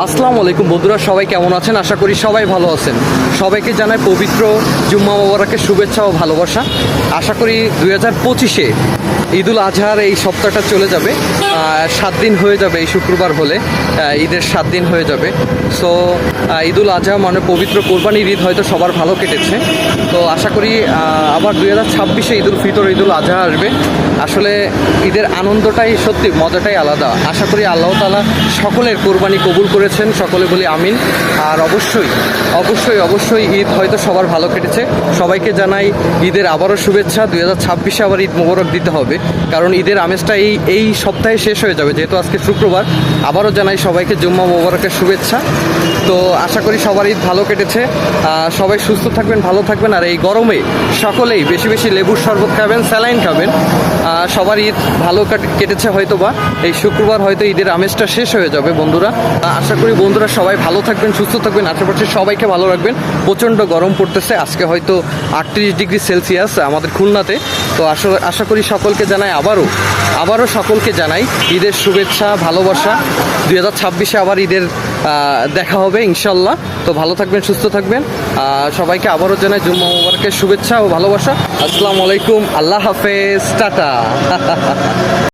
আসসালামু আলাইকুম বন্ধুরা, সবাই কেমন আছেন? আশা করি সবাই ভালো আছেন। সবাইকে জানাই পবিত্র জুম্মা মোবারকের শুভেচ্ছা ও ভালোবাসা। আশা করি 2025-এ ঈদুল আজহার এই সপ্তাহটা চলে যাবে। 7 দিন হয়ে যাবে এই শুক্রবার হলে, ঈদের 7 দিন হয়ে যাবে। সো ঈদুল আজহা মানে পবিত্র কোরবানির ঈদ হয়তো সবার ভালো কেটেছে। তো আশা করি আবার 2026-এ ঈদুল ফিতর, ঈদুল আজহা আসবে। আসলে ঈদের আনন্দটাই সত্যি, মজাটাই আলাদা। আশা করি আল্লাহ তাআলা সকলের কোরবানি কবুল করেছেন, সকলে বলি আমিন। আর অবশ্যই অবশ্যই অবশ্যই ঈদ হয়তো সবার ভালো কেটেছে। সবাইকে জানাই ঈদের আবারও শুভেচ্ছা। 2026-এ আবার ঈদ মোবারক দিতে হবে, কারণ ঈদের আমেজটা এই সপ্তাহে শেষ হয়ে যাবে, যেহেতু আজকে শুক্রবার। আবারও জানাই সবাইকে জুম্মা মোবারকের শুভেচ্ছা। তো আশা করি সবার ঈদ ভালো কেটেছে। সবাই সুস্থ থাকবেন, ভালো থাকবেন। আর এই গরমে সকলেই বেশি বেশি লেবুর শরবত খাবেন, স্যালাইন খাবেন। সবার ঈদ ভালো কেটেছে হয়তো বা এই শুক্রবার হয়তো ঈদের আমেজটা শেষ হয়ে যাবে বন্ধুরা। আশা করি বন্ধুরা সবাই ভালো থাকবেন, সুস্থ থাকবেন, আশেপাশে সবাইকে ভালো রাখবেন। প্রচণ্ড গরম পড়তেছে, আজকে হয়তো 38 ডিগ্রি সেলসিয়াস আমাদের খুলনাতে। তো আশা করি সকলকে জানাই আবারও সকলকে জানাই ঈদের শুভেচ্ছা, ভালোবাসা। 2026-এ আবার ঈদের দেখা হবে ইনশাল্লাহ। তো ভালো থাকবেন, সুস্থ থাকবেন। সবাইকে আবারও জানাই জুম্মা মোবারকের শুভেচ্ছা ও ভালোবাসা। আসসালামু আলাইকুম, আল্লাহ হাফেজ, টাটা।